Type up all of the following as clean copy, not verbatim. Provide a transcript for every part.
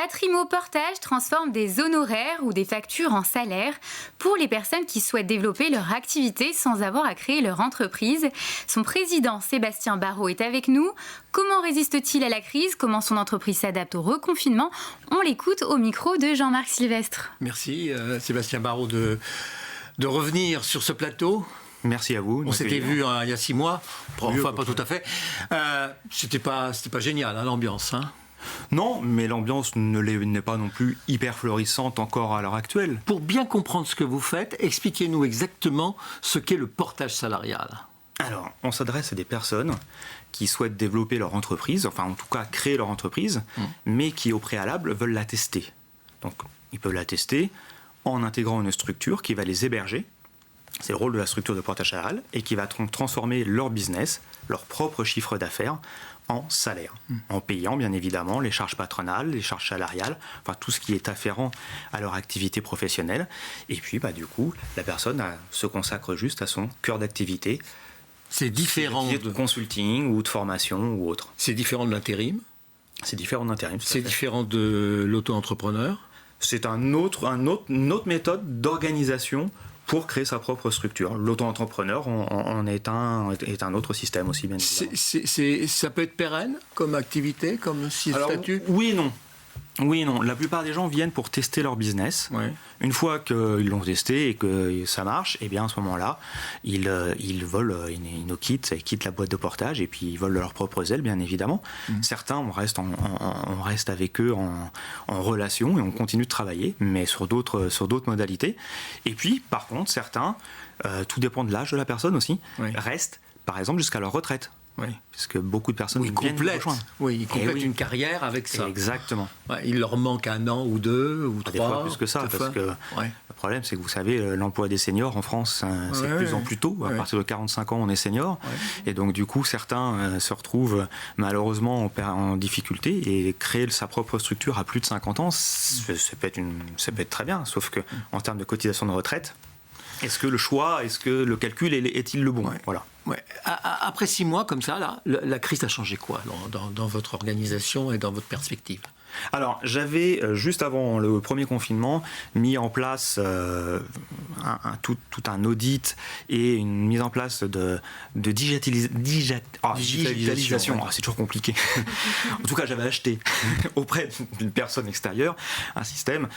Patrimo Portage transforme des honoraires ou des factures en salaires pour les personnes qui souhaitent développer leur activité sans avoir à créer leur entreprise. Son président, Sébastien Barraud, est avec nous. Comment résiste-t-il à la crise? Comment son entreprise s'adapte au reconfinement? On l'écoute au micro de Jean-Marc Sylvestre. Merci Sébastien Barraud de revenir sur ce plateau. Merci à vous. On s'était vu il y a 6 mois, enfin pas tout à fait. C'était pas génial l'ambiance. Non, mais l'ambiance n'est pas non plus hyper florissante encore à l'heure actuelle. Pour bien comprendre ce que vous faites, expliquez-nous exactement ce qu'est le portage salarial. Alors, on s'adresse à des personnes qui souhaitent développer leur entreprise, enfin en tout cas créer leur entreprise, mais qui au préalable veulent la tester. Donc, ils peuvent la tester en intégrant une structure qui va les héberger. C'est le rôle de la structure de portage salarial et qui va transformer leur business, leur propre chiffre d'affaires en salaire, en payant bien évidemment les charges patronales, les charges salariales, enfin tout ce qui est afférent à leur activité professionnelle. Et puis du coup, la personne se consacre juste à son cœur d'activité. C'est différent de consulting ou de formation ou autre. C'est différent de l'intérim. C'est différent de l'intérim. C'est différent de l'auto-entrepreneur. C'est une autre méthode d'organisation pour créer sa propre structure. L'auto-entrepreneur est un autre système aussi, bien évidemment. Ça peut être pérenne comme activité, comme statut? Oui et non. Oui et non. La plupart des gens viennent pour tester leur business. Ouais. Une fois qu'ils l'ont testé et que ça marche, et bien à ce moment-là, ils nous quittent la boîte de portage et puis ils volent de leurs propres ailes, bien évidemment. Certains, on reste avec eux en relation et on continue de travailler, mais sur d'autres modalités. Et puis, par contre, certains, tout dépend de l'âge de la personne aussi, restent, par exemple, jusqu'à leur retraite. Oui. Parce que beaucoup de personnes ils complètent une carrière avec ça. Exactement. Il leur manque 1 an ou 2 ou 3. Des fois plus que ça, parce que le problème, c'est que vous savez, l'emploi des seniors en France, c'est de plus en plus tôt. À partir de 45 ans, on est senior. Et donc, du coup, certains se retrouvent malheureusement en difficulté et créer sa propre structure à plus de 50 ans, ça peut être très bien. Sauf qu'en termes de cotisation de retraite, est-ce que le calcul est-il le bon? Voilà. Ouais. Après 6 mois comme ça, la crise a changé quoi dans votre organisation et dans votre perspective? Alors, j'avais, juste avant le premier confinement, mis en place tout un audit et une mise en place de digitalisation. C'est toujours compliqué. En tout cas, j'avais acheté auprès d'une personne extérieure un système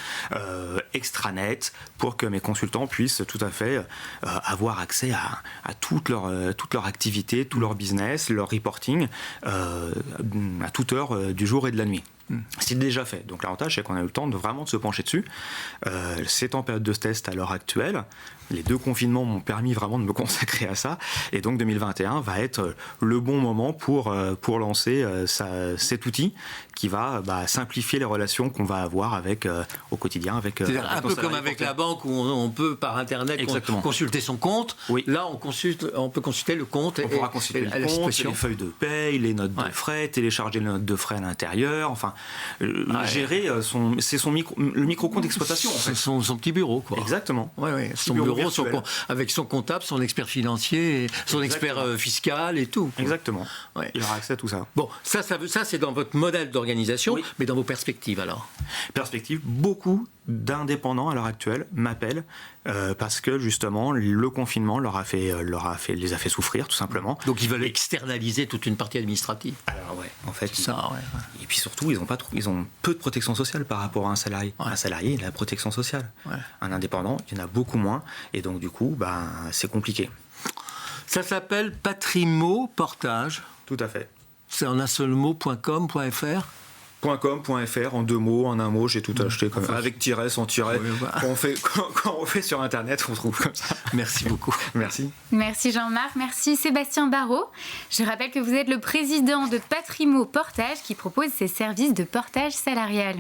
extranet pour que mes consultants puissent tout à fait avoir accès à toute leur activité, tout leur business, leur reporting à toute heure du jour et de la nuit. C'est déjà fait. Donc l'avantage, c'est qu'on a eu le temps de vraiment se pencher dessus. C'est en période de test à l'heure actuelle. Les 2 confinements m'ont permis vraiment de me consacrer à ça. Et donc 2021 va être le bon moment pour lancer cet outil qui va simplifier les relations qu'on va avoir au quotidien. C'est-à-dire un peu comme avec la banque où on peut par Internet consulter son compte. Oui. Là, on peut consulter le compte. On pourra consulter le compte, les feuilles de paye, les notes de frais, télécharger les notes de frais à l'intérieur. Enfin, gérer le micro-compte d'exploitation. C'est son petit bureau, quoi. Exactement. Son bureau avec son comptable, son expert financier, son expert fiscal et tout. Quoi. Exactement. Il aura accès à tout ça. Bon, ça c'est dans votre modèle d'organisation, mais dans vos perspectives alors? Perspectives, beaucoup d'indépendants à l'heure actuelle m'appellent parce que justement le confinement les a fait souffrir tout simplement. Donc ils veulent externaliser toute une partie administrative. Alors en fait et puis surtout ils ont peu de protection sociale par rapport à un salarié. Un salarié, il a la protection sociale. Un indépendant, il y en a beaucoup moins et donc du coup c'est compliqué. Ça s'appelle Patrimo Portage. Tout à fait. C'est en un seul mot .com.fr. .com.fr en 2 mots, en 1 mot, j'ai tout acheté avec tiret, sans tiret. Quand on fait sur Internet, on trouve comme ça. Merci beaucoup. Merci. Merci Jean-Marc, merci Sébastien Barraud. Je rappelle que vous êtes le président de Patrimo Portage qui propose ses services de portage salarial.